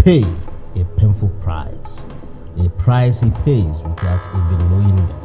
pay a painful price. A price he pays without even knowing them.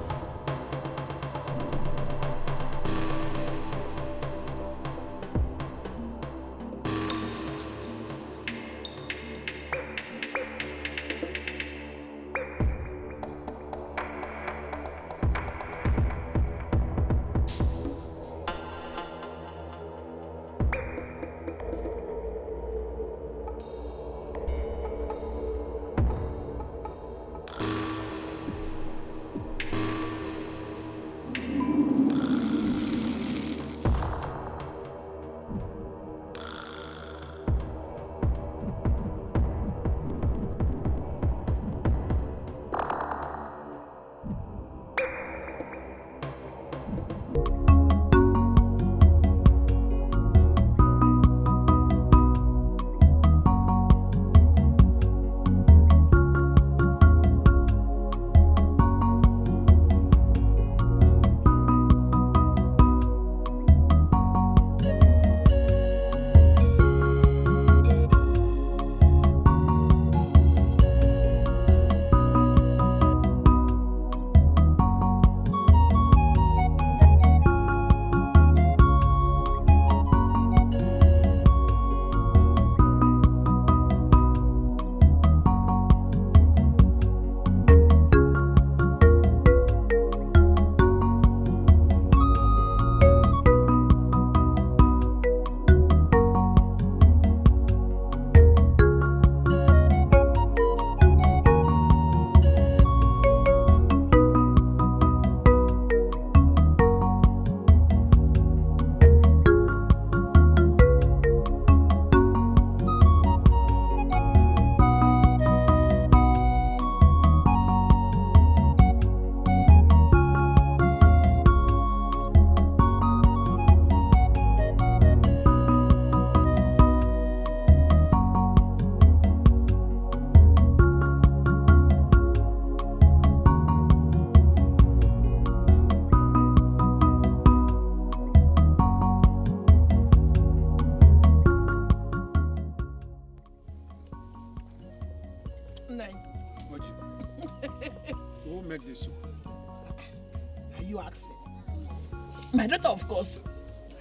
My daughter, of course.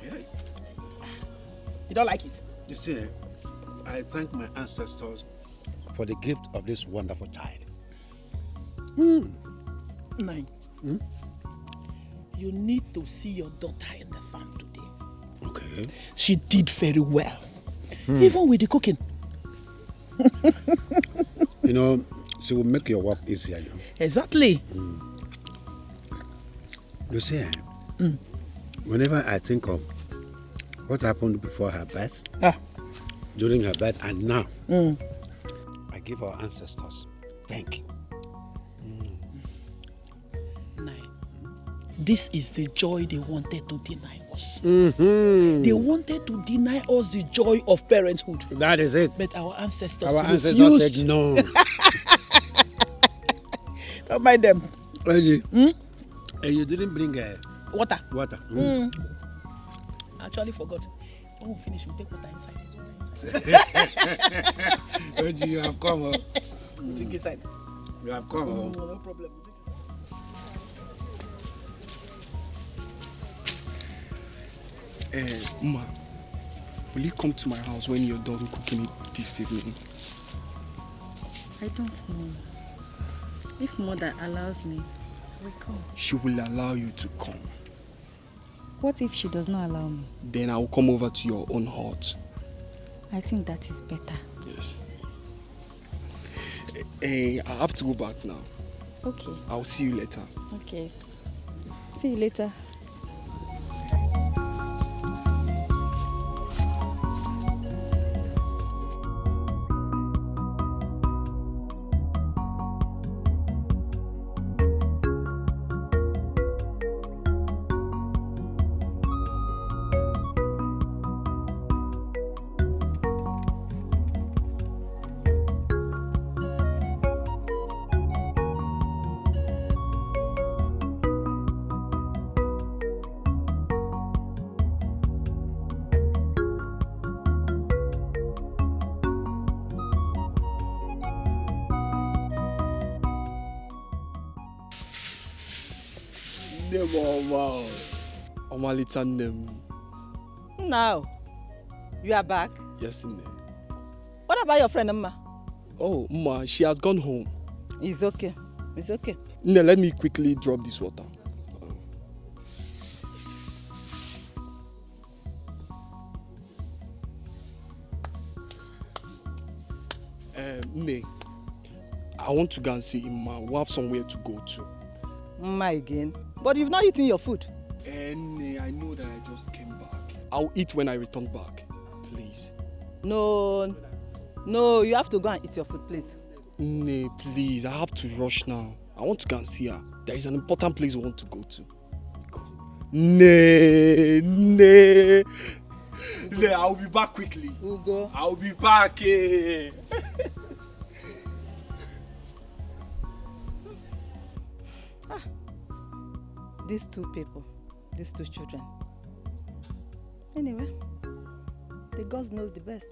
Yeah. You don't like it? You see, I thank my ancestors for the gift of this wonderful child. Nine. You need to see your daughter in the farm today. Okay. She did very well. Even with the cooking. You know, she will make your work easier. You know? Exactly. You see, whenever I think of what happened before her birth, during her birth, and now, I give our ancestors thank you. Nine. This is the joy they wanted to deny us. They wanted to deny us the joy of parenthood. That is it. But our ancestors refused. Said no. Don't mind them. You didn't bring water. Water. I actually forgot. When we finish, we take water inside. You have come. Drink inside. You have come. No problem. Ma, will you come to my house when you're done cooking it this evening? I don't know. If mother allows me, I will come. She will allow you to come. What if she does not allow me? Then I will come over to your own hut. I think that is better. Yes. I have to go back now. Okay. I'll see you later. Okay. See you later. Now, you are back? Yes, Nne. What about your friend, Amma? Oh, Ma, she has gone home. It's okay. It's okay. Nne, let me quickly drop this water. Nne, I want to go and see Imma. We have somewhere to go to. Amma again? But you've not eaten your food. Nne, I know that I just came back. I'll eat when I return back. Please. No, you have to go and eat your food, please. Nne, please, I have to rush now. I want to go and see her. There is an important place we want to go to. Nne, I'll be back quickly. Ugo. I'll be back. These two people, these two children. Anyway, the God knows the best.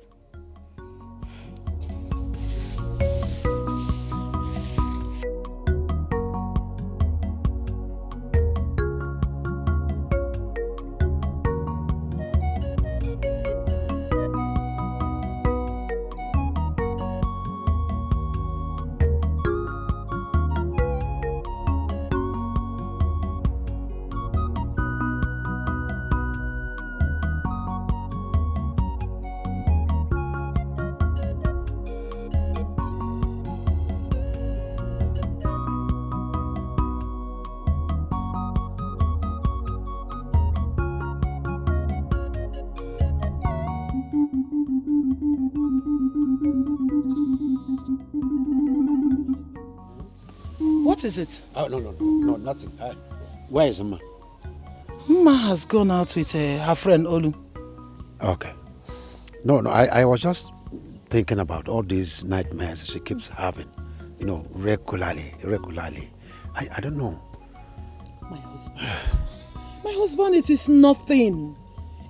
What is it? Oh, no, nothing. Where is Amma? Mma has gone out with her friend Olu. Okay. No, I was just thinking about all these nightmares she keeps having. You know, regularly. I don't know. My husband, it is nothing.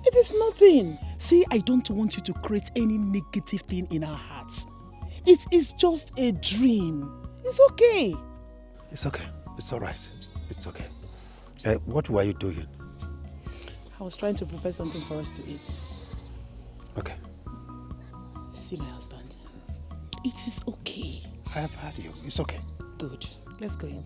It is nothing. See, I don't want you to create any negative thing in our hearts. It is just a dream. It's okay. It's okay. It's all right. It's okay. What were you doing? I was trying to prepare something for us to eat. Okay. See, my husband, it is okay. I have heard you. It's okay. Good. Let's go in.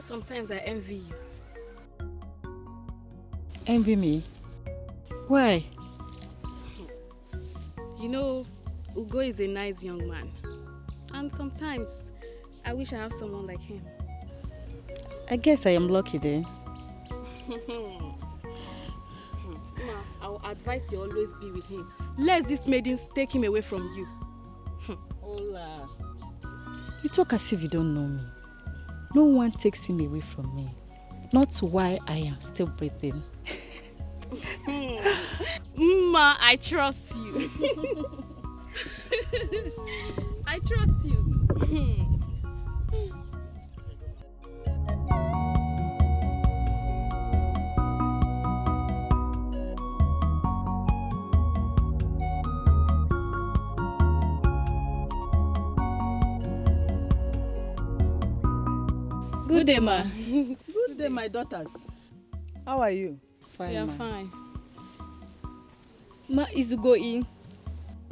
Sometimes I envy you. Envy me? Why? You know, Ugo is a nice young man. And sometimes I wish I have someone like him. I guess I am lucky then. Ma, I will advise you always be with him. Let these maidens take him away from you. Hola. You talk as if you don't know me. No one takes him away from me. Not why I am still breathing. Ma, I trust you. I trust you. Good day, ma. Good day, my daughters. How are you? Fine, we are fine. Ma, is Ugo in?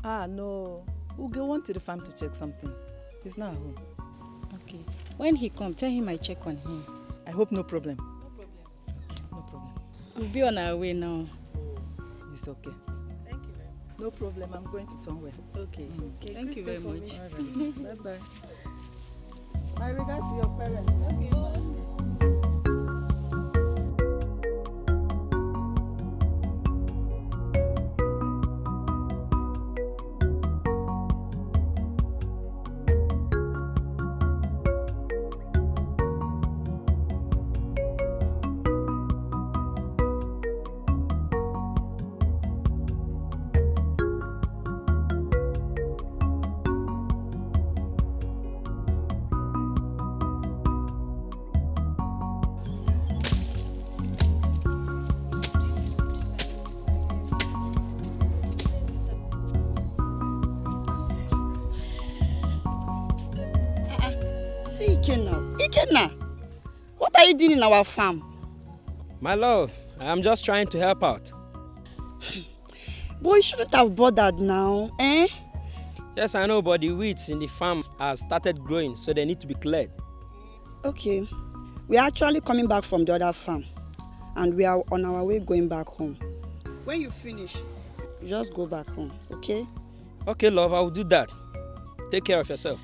No. Ugo went to the farm to check something. He's not at home. Okay. When he comes, tell him I check on him. I hope no problem. No problem. No problem. We'll be on our way now. It's okay. Thank you very much. No problem. I'm going to somewhere. Okay. Okay. Thank you very much. Right. Bye-bye. My regards to your parents. Okay, bye. See Ikenna. Ikenna, what are you doing in our farm? My love, I'm just trying to help out. Boy, you shouldn't have bothered now, eh? Yes, I know, but the weeds in the farm have started growing, so they need to be cleared. Okay. We are actually coming back from the other farm, and we are on our way going back home. When you finish, you just go back home, okay? Okay, love, I will do that. Take care of yourself.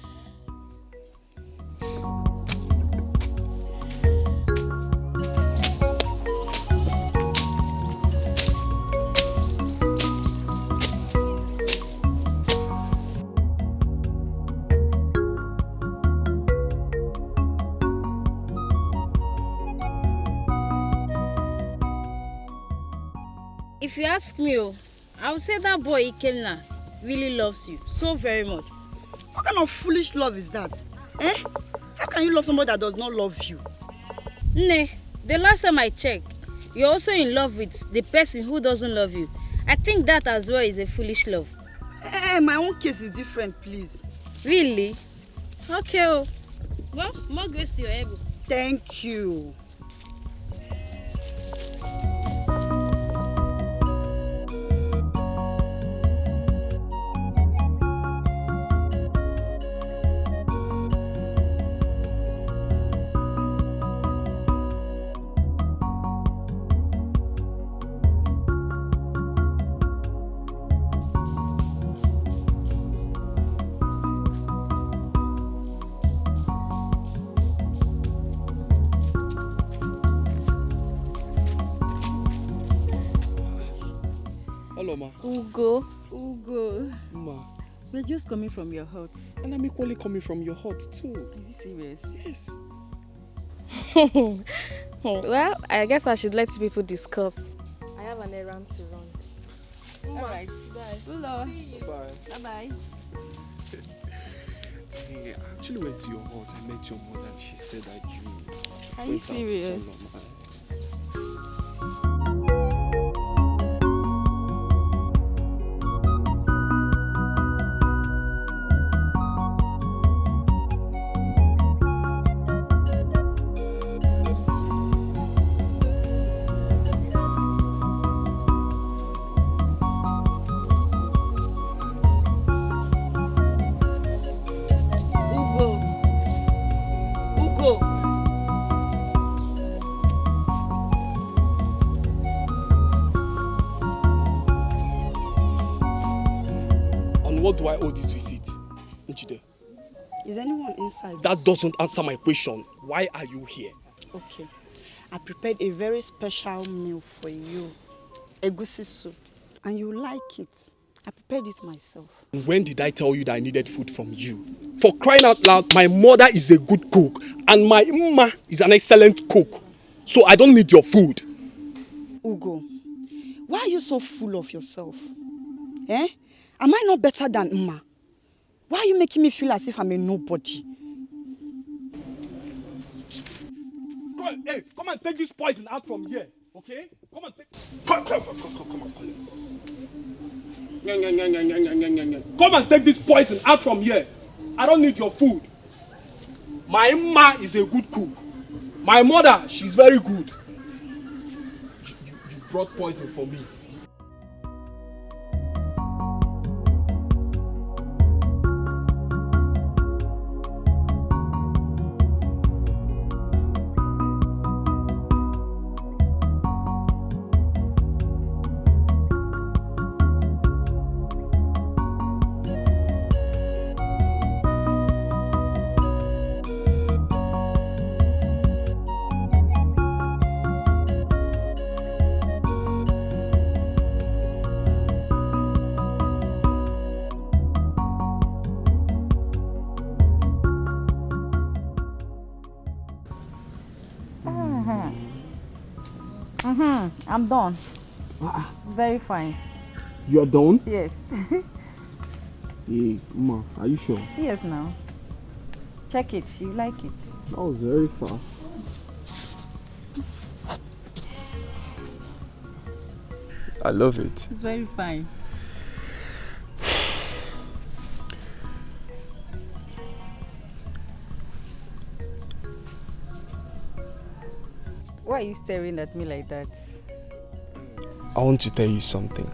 If you ask me, I would say that boy Ikenna really loves you so very much. What kind of foolish love is that? Eh? How can you love somebody that does not love you? Nne, the last time I checked, you're also in love with the person who doesn't love you. I think that as well is a foolish love. My own case is different, please. Really? Okay. Oh. Well, more grace to your ego. Thank you. Hello, ma. Ugo. Ma. We're just coming from your hut. And I'm equally coming from your hut too. Are you serious? Yes. Well, I guess I should let people discuss. I have an errand to run. Alright. Bye. Hello. Bye. Bye-bye. Hey, I actually went to your hut. I met your mother and she said that you... Are you serious? What do I owe this visit, Nchide? Is anyone inside? That doesn't answer my question. Why are you here? Okay. I prepared a very special meal for you. Egusi soup. And you like it. I prepared it myself. When did I tell you that I needed food from you? For crying out loud, my mother is a good cook and my mma is an excellent cook. So I don't need your food. Ugo, why are you so full of yourself? Eh? Am I not better than Mma? Why are you making me feel as if I'm a nobody? Come and take this poison out from here, okay? Come and take... Come on. Come and take this poison out from here. I don't need your food. My Mma is a good cook. My mother, she's very good. You brought poison for me. I'm done. It's very fine. You are done? Yes. Hey, Mma, are you sure? Yes, now. Check it. You like it. That was very fast. I love it. It's very fine. Why are you staring at me like that? I want to tell you something.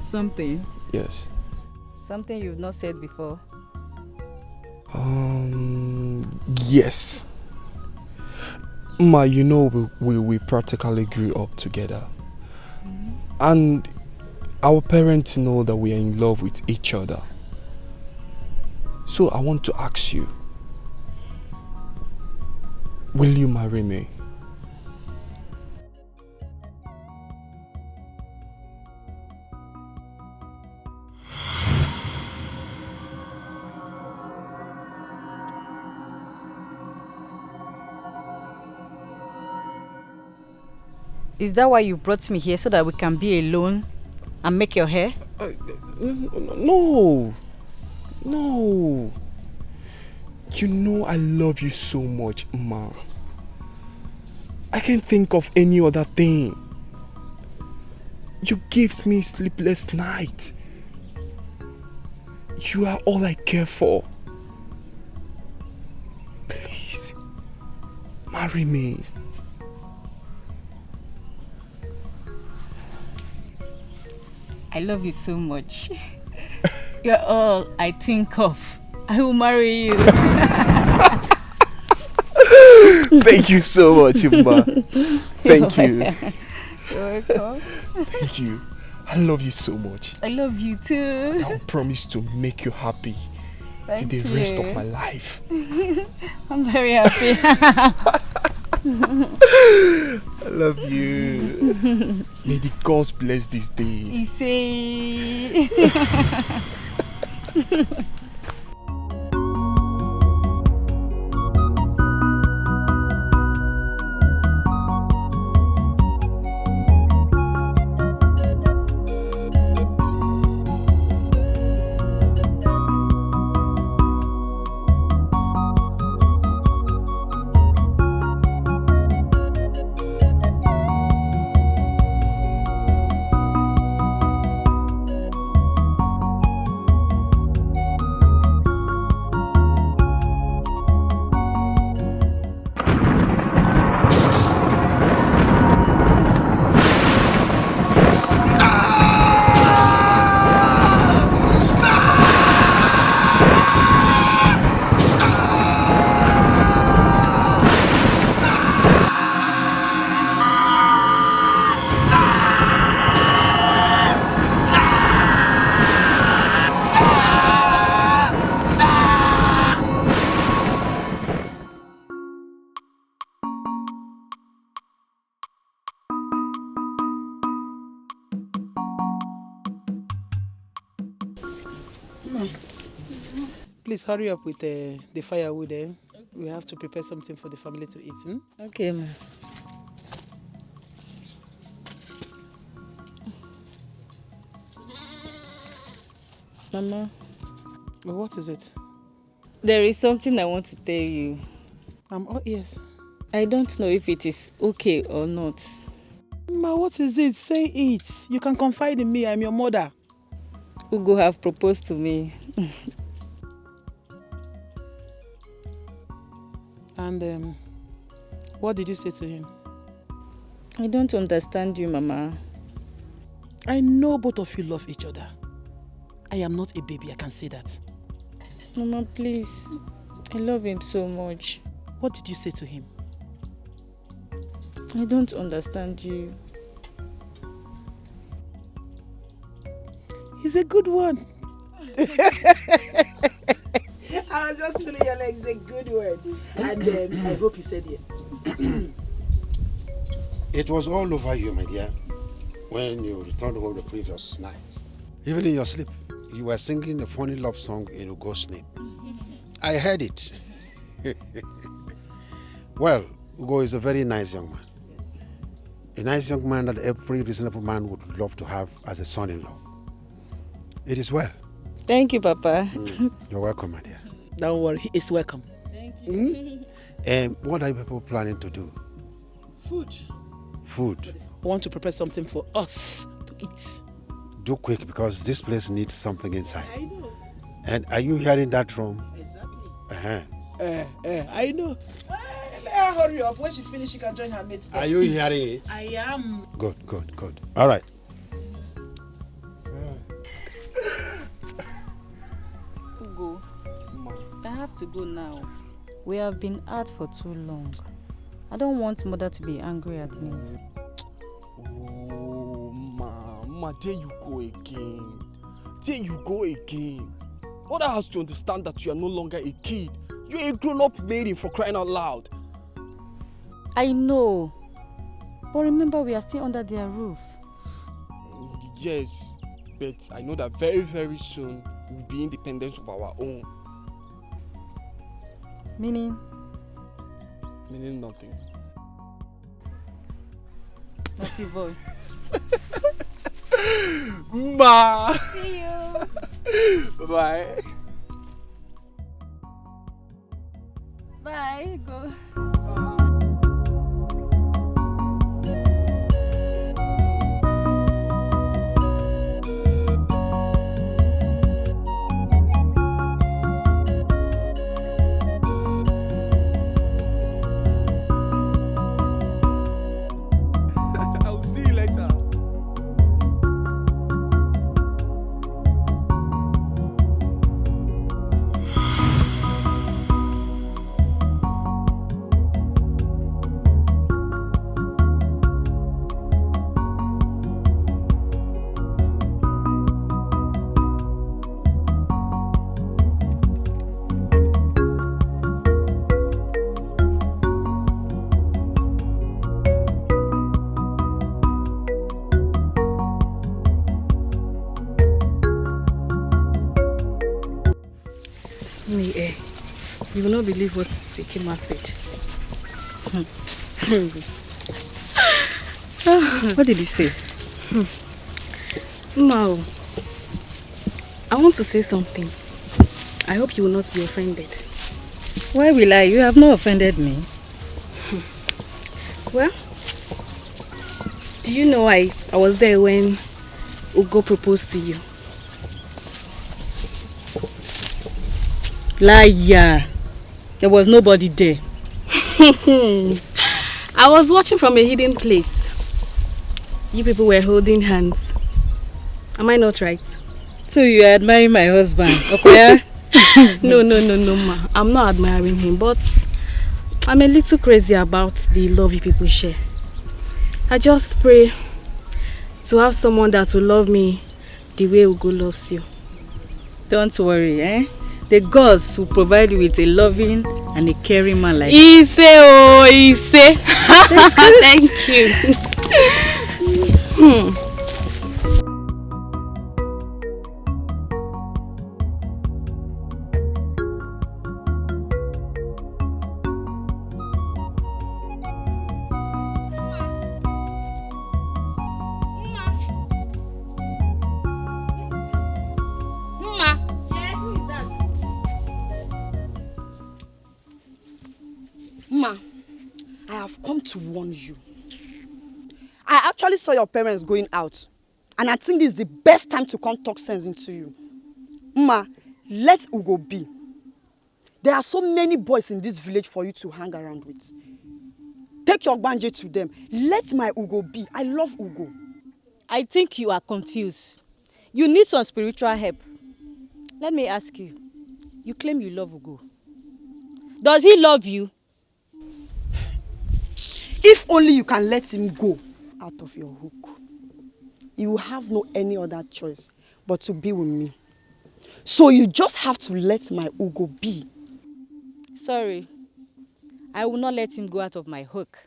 Something? Yes. Something you've not said before? Yes. Ma, you know we practically grew up together. And our parents know that we are in love with each other. So I want to ask you, will you marry me? Is that why you brought me here, so that we can be alone and make your hair? No. No. You know I love you so much, Ma. I can't think of any other thing. You gives me sleepless nights. You are all I care for. Please, marry me. I love you so much. You're all I think of. I will marry you. Thank you so much, Ma. Thank you. You're welcome. Thank you. I love you so much. I love you too. I'll promise to make you happy Thank till the you. rest of my life. I'm very happy. I love you. May the gods bless this day. Issei. Please hurry up with the firewood. Okay. We have to prepare something for the family to eat. Okay, ma. Mama. What is it? There is something I want to tell you. I'm all ears. I don't know if it is okay or not. Ma, what is it? Say it. You can confide in me. I'm your mother. Ugo have proposed to me. And what did you say to him? I don't understand you, Mama. I know both of you love each other. I am not a baby, I can say that. Mama, please. I love him so much. What did you say to him? I don't understand you. He's a good one. I was just feeling your legs, a good one. And I hope you said it. It was all over you, my dear, when you returned home the previous night. Even in your sleep, you were singing a funny love song in Ugo's name. I heard it. Well, Ugo is a very nice young man. Yes. A nice young man that every reasonable man would love to have as a son-in-law. It is well. Thank you, Papa. You're welcome, my dear. Don't worry, he is welcome. Thank you. What are you people planning to do? Food. Food? I want to prepare something for us to eat. Do quick, because this place needs something inside. I know. And are you hearing that room? Exactly. Uh-huh. I know. Hurry up. When she finishes, she can join her mates. Are you hearing it? I am. Good. All right. Ugo, I have to go now. We have been out for too long. I don't want mother to be angry at me. Oh, Ma, there you go again. Mother has to understand that you are no longer a kid. You're a grown-up maiden, for crying out loud. I know. But remember, we are still under their roof. Yes, but I know that very, very soon we'll be independent of our own. Meaning? Meaning nothing. Naughty boy. Ma! See you! Bye. Bye, go. I'll see you later. You will not believe what Ekema said. What did he say? No. I want to say something. I hope you will not be offended. Why will I? You have not offended me. Well, do you know I was there when Ugo proposed to you? Liar. There was nobody there. I was watching from a hidden place. You people were holding hands. Am I not right? So you are admiring my husband, Oykhire? No, ma. I'm not admiring him, but I'm a little crazy about the love you people share. I just pray to have someone that will love me the way Ugo loves you. Don't worry, eh? The gods will provide you with a loving and a caring man like Ise, oh, Ise. Thank you. Ma, I have come to warn you. I actually saw your parents going out, and I think this is the best time to come talk sense into you. Ma, let Ugo be. There are so many boys in this village for you to hang around with. Take your banje to them. Let my Ugo be. I love Ugo. I think you are confused. You need some spiritual help. Let me ask you. You claim you love Ugo. Does he love you? If only you can let him go out of your hook. You will have no any other choice but to be with me. So you just have to let my Ugo be. Sorry. I will not let him go out of my hook.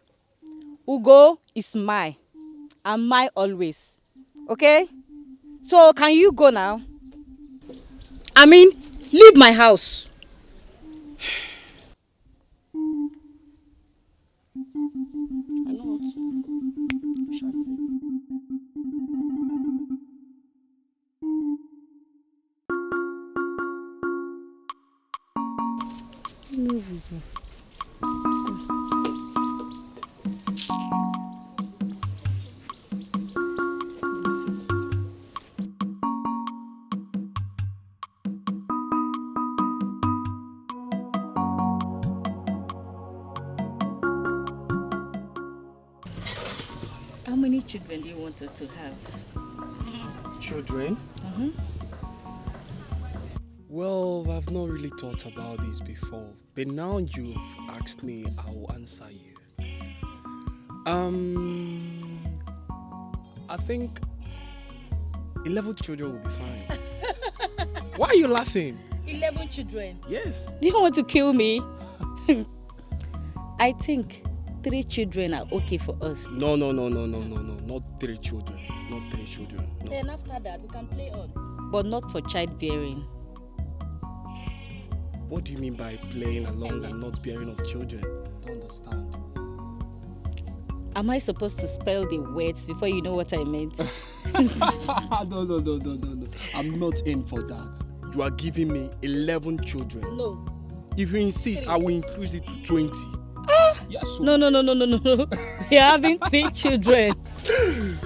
Ugo is mine. And mine always. Okay? So can you go now? I mean, leave my house. I know what to do. We shall see. How many children do you want us to have? Children? Well, I've not really thought about this before, but now you've asked me, I will answer you. I think 11 children will be fine. Why are you laughing? 11 children? Yes. Do you want to kill me? I think 3 children are okay for us. No, not 3 children. Not 3 children. No. Then after that, we can play on. But not for childbearing. What do you mean by playing along and not bearing of children? Don't understand. Am I supposed to spell the words before you know what I meant? No. I'm not in for that. You are giving me 11 children. No. If you insist, 3. I will increase it to 20. Yes, so. No. You're having 3 children.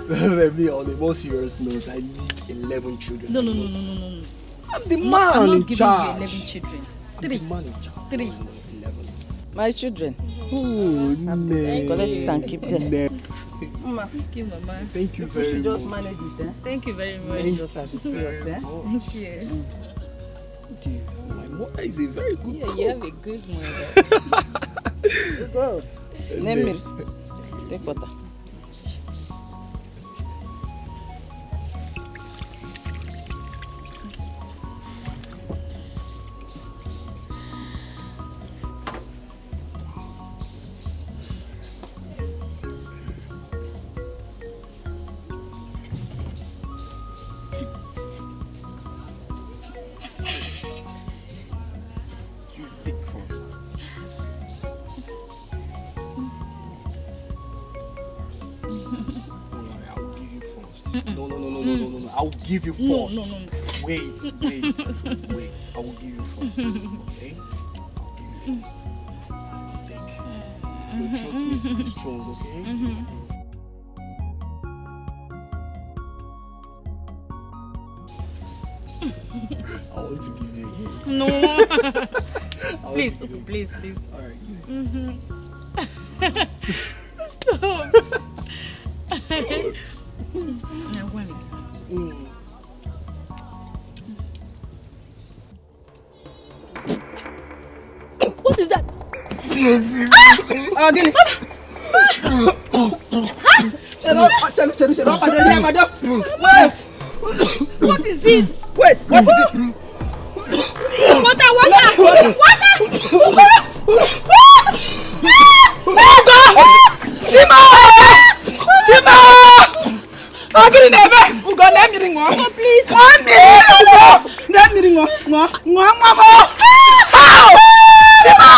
Let me on a more serious note, I need 11 children. No. I'm the man in charge. I'm not giving you 11 children. 3. I'm the man in charge. 3. 11. My children. Oh, Collect it and keep them. Mama, thank you, Mama. Thank you very much. Just manage it, eh? Thank you very much. You just have to pay us, eh? Thank you. My mother is a very good cook. You have a good mother. Go. Name me. Take water. I will give you first. No. Wait. I will give you first. Okay? I'll give you first. Think. Your throat needs to be strong, okay? I want to give you a No. Please. Alright. Stop. Now, one. What is that? Wait! What is this? Wait! What is it? Water! Chima! Agiri nebe! Ugo nemiri ngo. Please. Wani! Ugo nemiri ngo. Ngo mamo. How? Chima!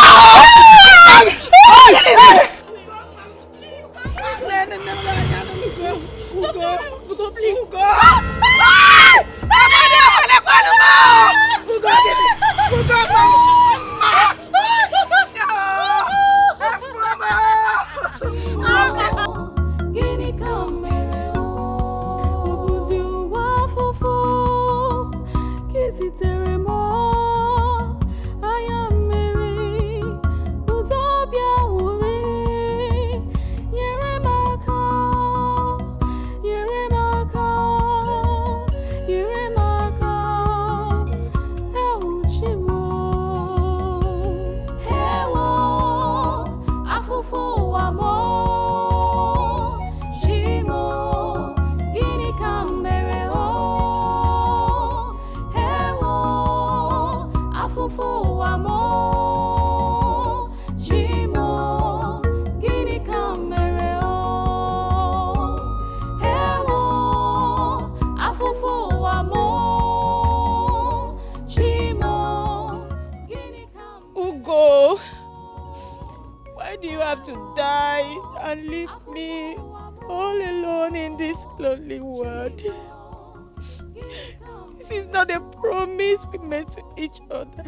Ugo, please. Ugo. Amadi afale kwanu mo. Ugo give me. Ugo To die and leave me all alone in this lonely world. This is not a promise we made to each other.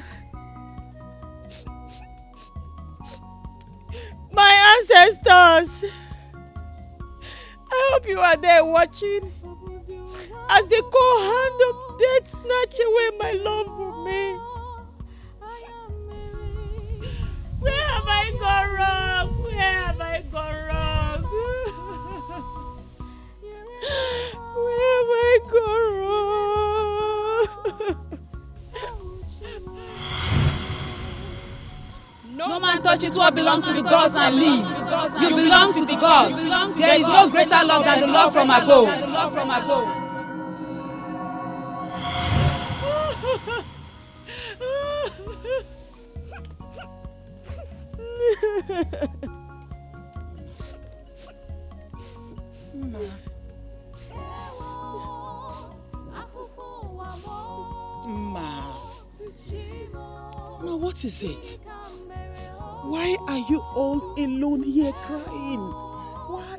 My ancestors, I hope you are there watching as the cold hand of death snatch away my love for me. Where have I gone wrong? Where have I gone wrong? No man touches what belongs to the gods and leaves. You belong to the gods. There is no greater love than the love from above. Ma, what is it? Why are you all alone here crying? Why?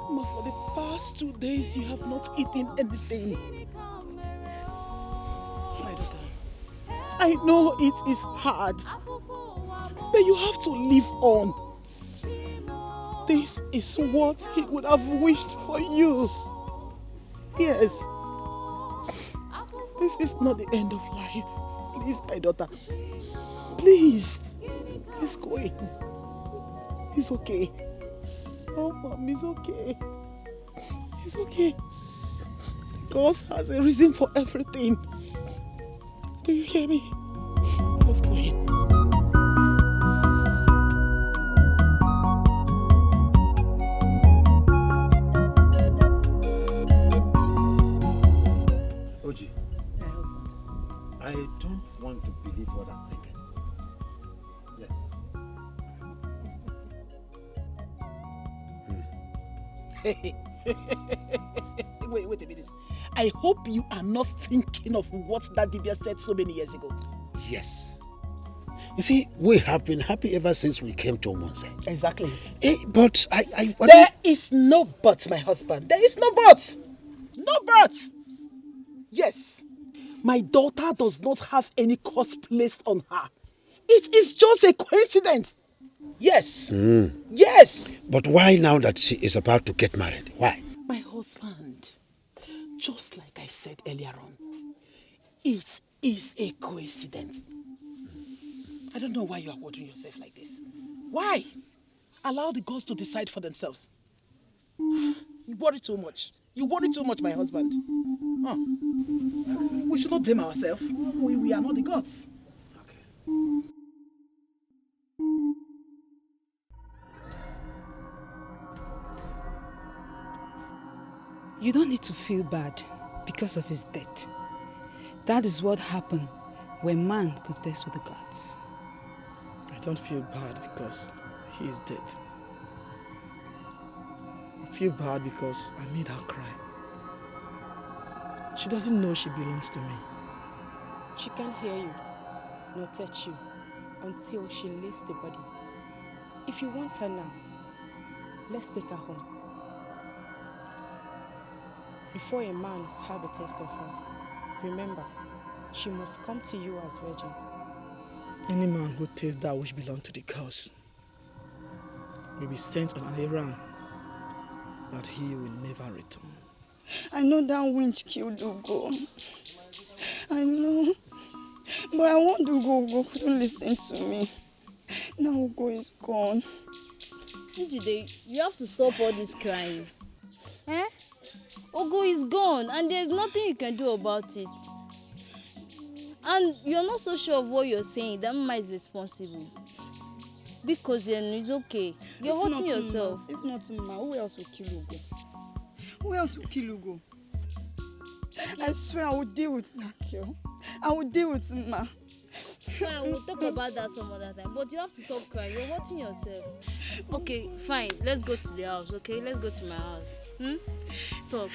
Ma, for the past 2 days you have not eaten anything. My daughter, I know it is hard, but you have to live on. This is what he would have wished for you. Yes. This is not the end of life. Please, my daughter. Please. Let's go in. It's okay. Oh, Mom, it's okay. It's okay. God has a reason for everything. Do you hear me? Let's go in. Oji, I don't want to believe what I'm thinking. Yes. Wait a minute. I hope you are not thinking of what that Dibia said so many years ago. Yes. You see, we have been happy ever since we came to Omonse. Exactly. But There is no but, my husband. There is no but. No but. Yes. My daughter does not have any curse placed on her. It is just a coincidence. Yes. Yes. But why now that she is about to get married? Why? My husband, just like I said earlier on, it is a coincidence. I don't know why you are worrying yourself like this. Why? Allow the gods to decide for themselves. You worry too much. You worry too much, my husband. Huh. We should not blame ourselves. We are not the gods. Okay. You don't need to feel bad because of his death. That is what happened when man contests with the gods. I don't feel bad because he is dead. I feel bad because I made her cry. She doesn't know she belongs to me. She can't hear you, nor touch you, until she leaves the body. If you want her now, let's take her home. Before a man have a taste of her, remember, she must come to you as virgin. Any man who tastes that which belongs to the cows will be sent on an errand that he will never return. I know that winch killed Ugo. I know. But I want Ugo couldn't listen to me. Now Ugo is gone. Njide, you have to stop all this crying. Ugo is gone and there's nothing you can do about it. And you're not so sure of what you're saying. That Mama is responsible. Because it's okay. You're hurting yourself. If not Mama, who else will kill Ugo? Who else will kill Ugo? I swear I will deal with that girl. I will deal with Ma. Fine, we'll talk about that some other time. But you have to stop crying. You're hurting yourself. Okay, fine. Let's go to the house, okay? Let's go to my house. Stop,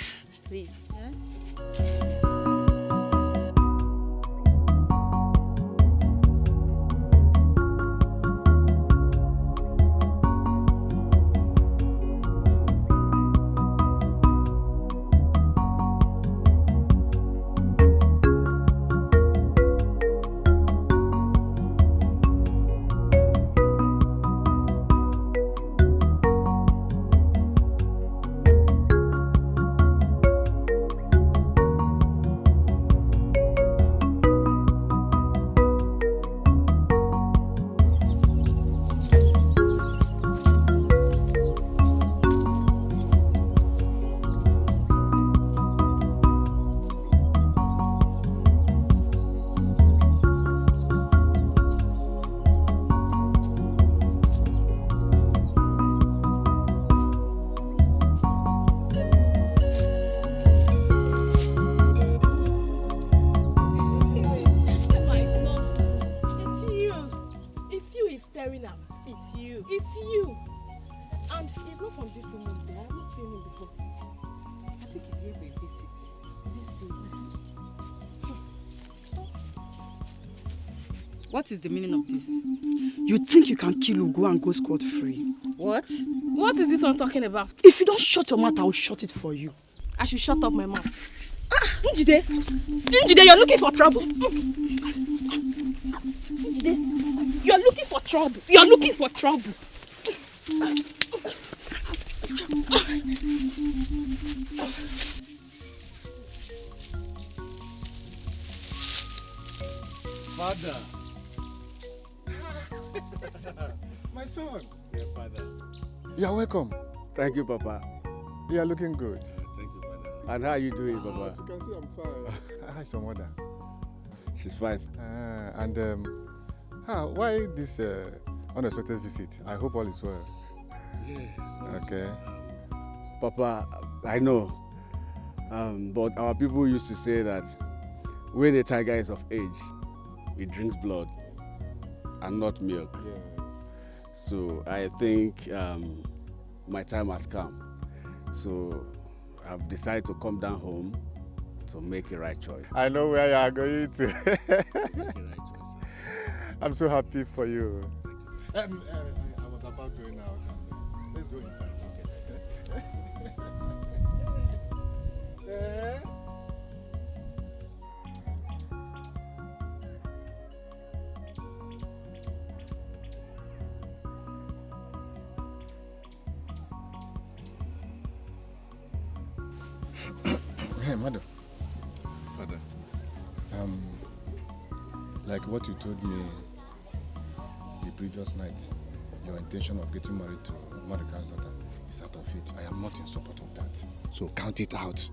please. carrying out? It's you. It's you. And he's not from this woman. I haven't seen him before. I think he's here for a visit. What is the meaning of this? You think you can kill Ugo and go scot-free? What? What is this one talking about? If you don't shut your mouth, I will shut it for you. I should shut up my mouth. Njide, you're looking for trouble. Njide, you're looking for trouble. You're looking for trouble. Father. My son. Yeah, Father. You are welcome. Thank you, Papa. You are looking good. Thank you, Father. And how are you doing, Papa? As you can see, I'm fine. How's your mother? She's fine. Why this unexpected visit? I hope all is well. Yeah. Okay. Papa, I know. But our people used to say that when a tiger is of age, it drinks blood and not milk. Yes. So I think my time has come. So I've decided to come down home to make a right choice. I know where you are going to. Make a right choice. I'm so happy for you. I was about going out. Let's go inside. Okay. Hey, madam. Father. Like what you told me the previous night, your intention of getting married to Marika's daughter is out of it. I am not in support of that. So count it out.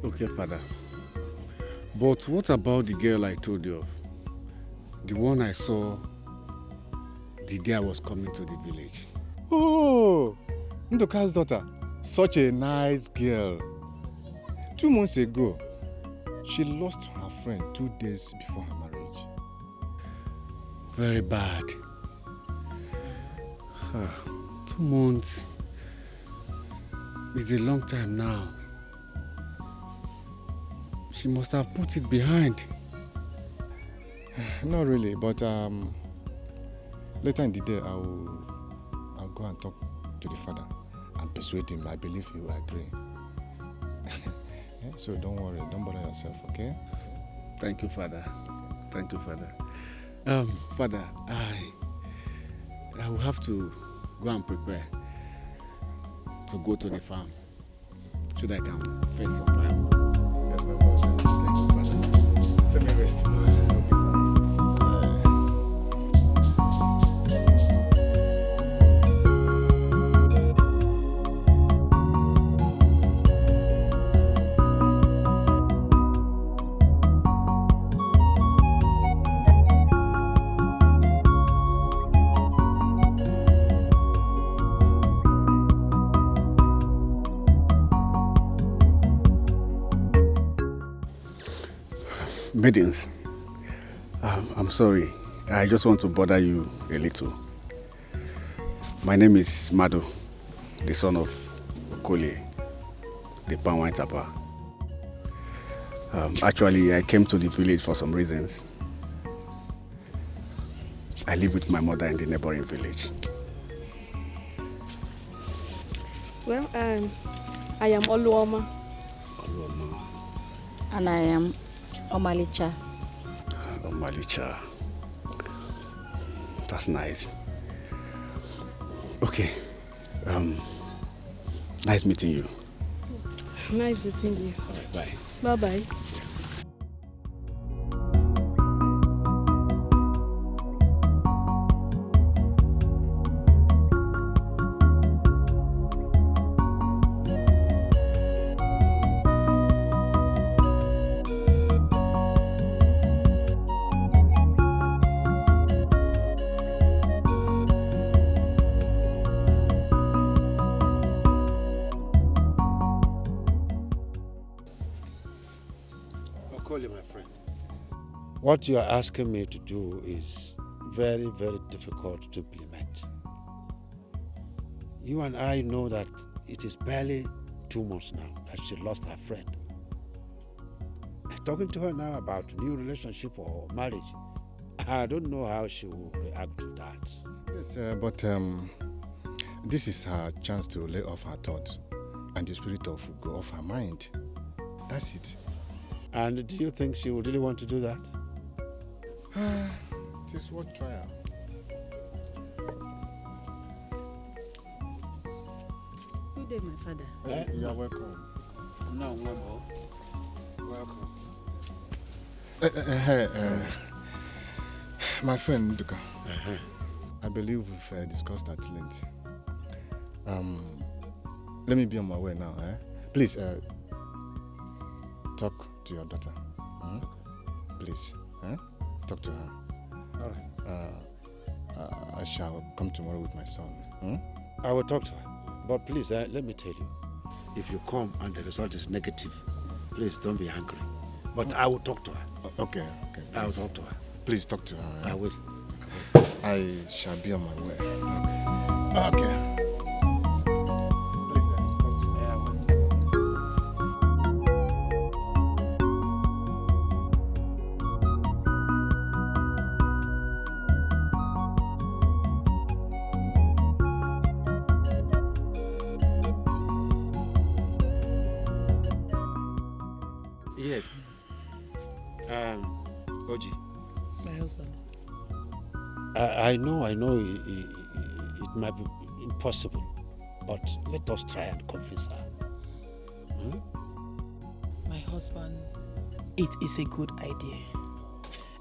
Okay, Father. But what about the girl I told you of? The one I saw the day I was coming to the village. Oh, Ndoka's daughter. Such a nice girl. 2 months ago, she lost her friend 2 days before her marriage. Very bad. 2 months is a long time now. She must have put it behind. Not really, but later in the day, I'll go and talk to the father and persuade him. I believe he will agree. So don't worry, don't bother yourself, okay? Thank you, Father. Thank you, Father. Father, I will have to go and prepare to go to the farm so that I can face some time. Yes, no problem. Thank you, Father. Let me rest. Maidens, I'm sorry. I just want to bother you a little. My name is Mado, the son of Oykhire, the palm wine tapper. Actually, I came to the village for some reasons. I live with my mother in the neighboring village. Well, I am Oluoma. Oluoma. And I am Omalicha. Omalicha. That's nice. Okay. Nice meeting you. Nice meeting you. All right, bye. Bye-bye. Oykhire, my friend. What you are asking me to do is very, very difficult to implement. You and I know that it is barely 2 months now that she lost her friend. Talking to her now about new relationship or marriage, I don't know how she will react to that. Yes, but this is her chance to lay off her thoughts and the spirit of go off her mind. That's it. And do you think she would really want to do that? It is worth trial. Good day, my father. You are welcome. No, Mama. Welcome. My friend Dikeh, I believe we've discussed at length. Let me be on my way now. Please talk to your daughter. Please, talk to her. All right. I shall come tomorrow with my son. I will talk to her. But please, let me tell you, if you come and the result is negative, please don't be angry. But I will talk to her. Okay. I will talk to her. Please talk to her. I will. I shall be on my way. Okay. Yes. Gozie. My husband. I know it might be impossible, but let us try and convince her. My husband, it is a good idea.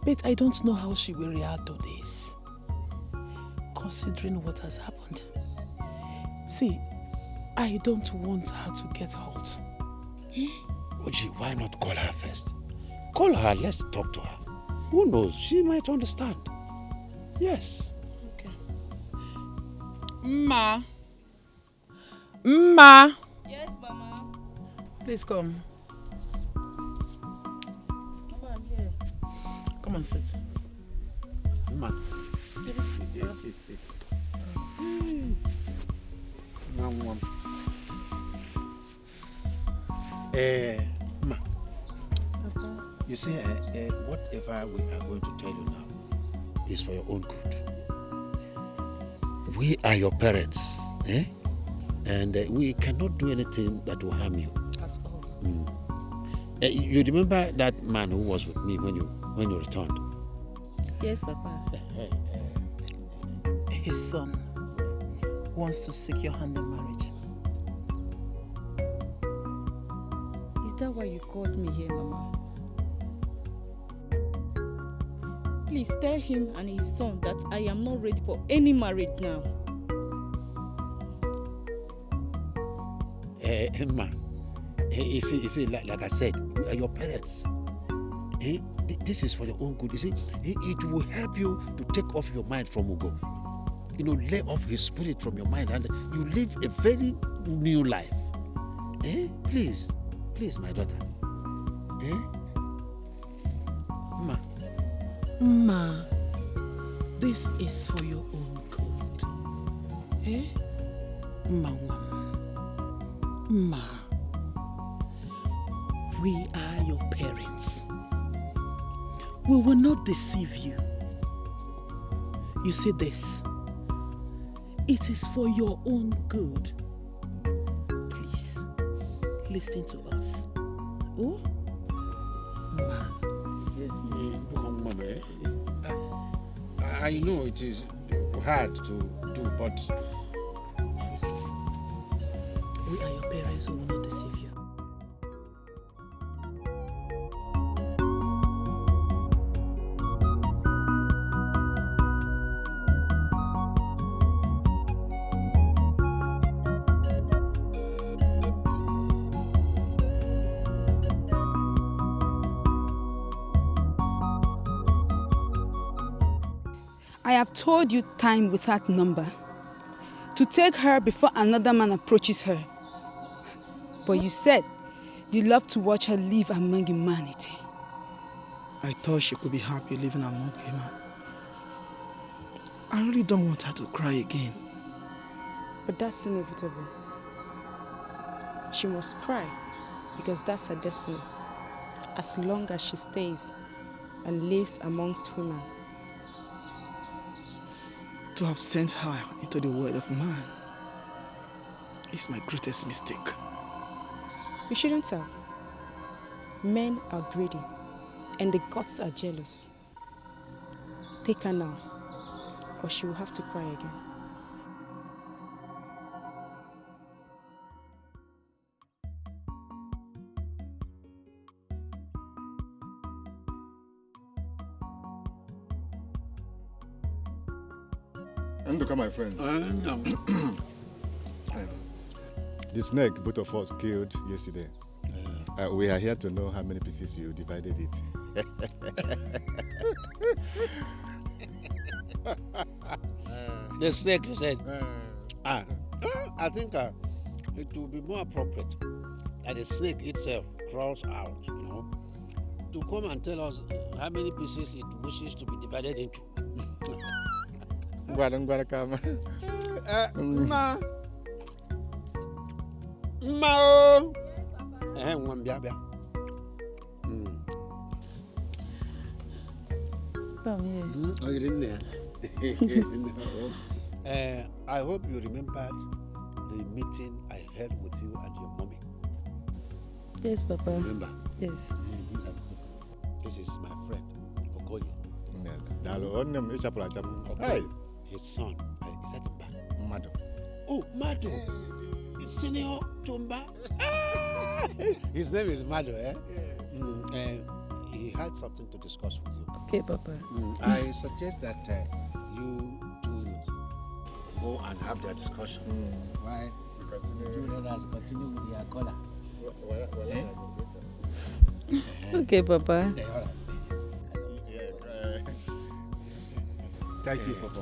But I don't know how she will react to this, considering what has happened. See, I don't want her to get hurt. Gozie, why not call her first? Call her, let's talk to her. Who knows, she might understand. Yes. Okay. Ma. Yes, Mama. Please come. Papa, I'm here. Come and sit. Ma. Ma. Papa. You see, whatever we are going to tell you now is for your own good. We are your parents, and we cannot do anything that will harm you. That's all. You remember that man who was with me when you returned? Yes, Papa. His son wants to seek your hand in marriage. Is that why you called me here, Mama? Please tell him and his son that I am not ready for any marriage now. Emma, you see, like I said, we are your parents. This is for your own good. You see, it will help you to take off your mind from Ugo. Lay off his spirit from your mind, and you live a very new life. Please, my daughter. Ma, this is for your own good. Ma, we are your parents. We will not deceive you. You see this? It is for your own good. Please, listen to us. Oh? Ma. Yes, Mama. I know it is hard to do, but we are your parents who will not deceive you. I have told you time without number to take her before another man approaches her. But you said you love to watch her live among humanity. I thought she could be happy living among him. I really don't want her to cry again. But that's inevitable. She must cry because that's her destiny. As long as she stays and lives amongst women. To have sent her into the world of man is my greatest mistake. You shouldn't have. Men are greedy and the gods are jealous. Take her now, or she will have to cry again. Nduka, my friend. The snake both of us killed yesterday. We are here to know how many pieces you divided it. The snake, you said? I think it will be more appropriate that the snake itself crawls out, to come and tell us how many pieces it wishes to be divided into. Ma. I hope you remembered the meeting I had with you and your mommy. Yes, Papa. Remember? Yes. These are the people. This is my friend, Oykhire. His son, is that Mba? Mado. Oh, Mado. It's Senior Tumba. His name is Mado, eh? He had something to discuss with you. Okay, Papa. I suggest that you two go and have their discussion. Why? Because you let us continue with their color. Okay, Papa. Thank you, Papa.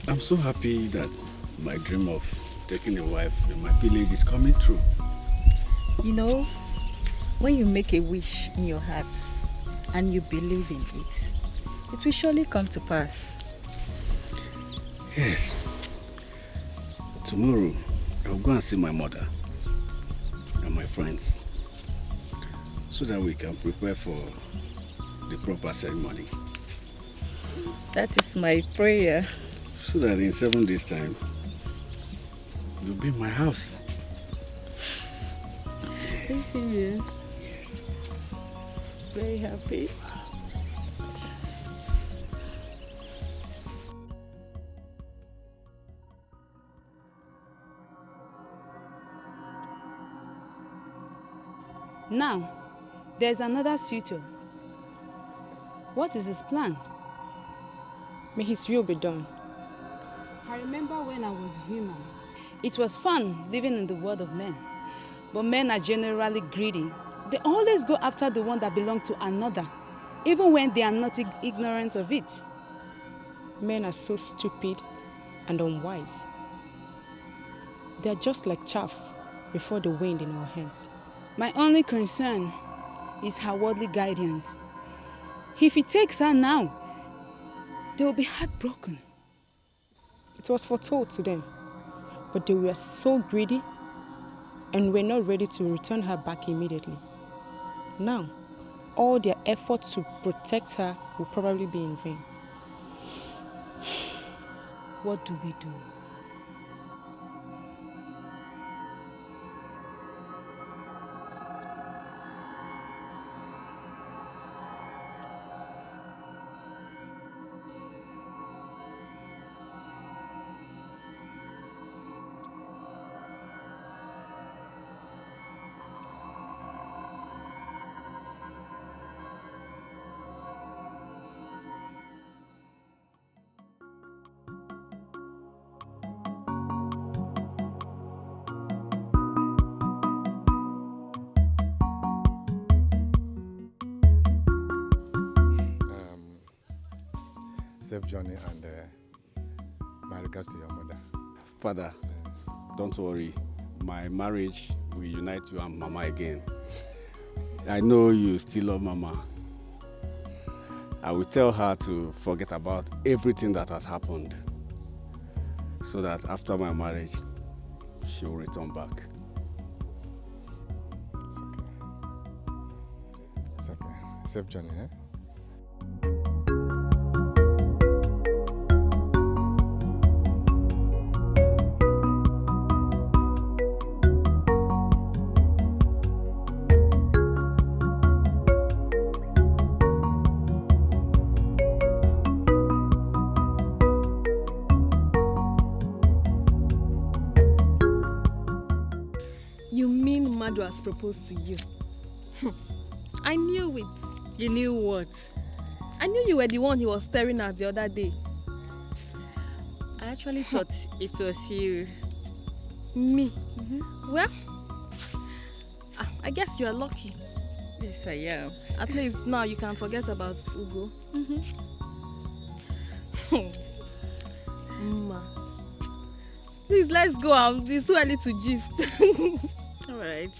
I'm so happy that my dream of taking a wife in my village is coming true. You know, when you make a wish in your heart and you believe in it, it will surely come to pass. Yes. Tomorrow, I'll go and see my mother and my friends so that we can prepare for the proper ceremony. That is my prayer. So that in 7 days' time, you'll be in my house. Are you serious? Yes. Very happy. Now, there's another suitor. What is his plan? May his will be done. I remember when I was human. It was fun living in the world of men. But men are generally greedy. They always go after the one that belongs to another, even when they are not ignorant of it. Men are so stupid and unwise. They are just like chaff before the wind in our hands. My only concern is her worldly guidance. If he takes her now, they will be heartbroken. It was foretold to them, but they were so greedy and were not ready to return her back immediately. Now, all their efforts to protect her will probably be in vain. What do we do? safe journey and my regards to your mother. Father, don't worry. My marriage will unite you and Mama again. I know you still love Mama. I will tell her to forget about everything that has happened so that after my marriage, she will return back. It's okay. It's okay. Safe journey, eh? Has proposed to you. I knew it. You knew what? I knew you were the one he was staring at the other day. I actually thought it was you. Me? Well, I guess you are lucky. Yes, I am. At least now you can forget about Ugo. Please, let's go out. It's too early to gist. All right.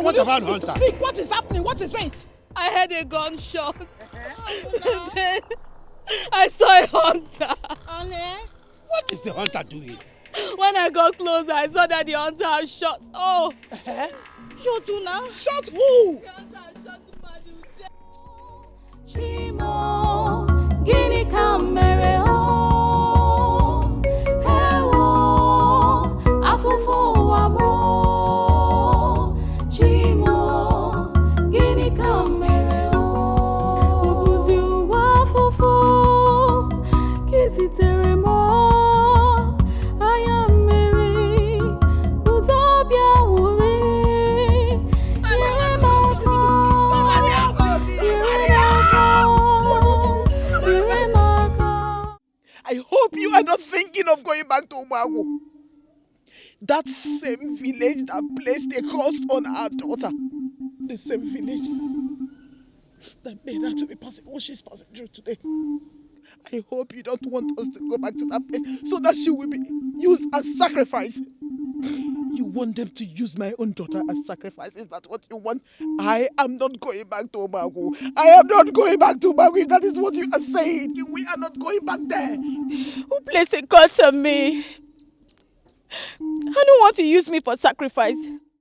What about Hunter? Speak, what is happening? What is it? I heard a gunshot. Then I saw a hunter. What is the hunter doing? When I got closer, I saw that the hunter had shot. Oh! Shot who now? Shot who? The hunter had shot Madu. Chimo, gini kamere o, hewo, afufu wamo. Chimo, gini kamere o, ubuzi wafufu, kisi teremo, ayamiri, buzobia wuri, I hope you are not thinking of going back to Umago. That same village that placed a curse on our daughter. The same village that made her to be passing what she's passing through today. I hope you don't want us to go back to that place so that she will be used as sacrifice. You want them to use my own daughter as sacrifice? Is that what you want? I am not going back to Umago. I am not going back to Umago if that is what you are saying. We are not going back there. Who placed a curse on me? I don't want to use me for sacrifice.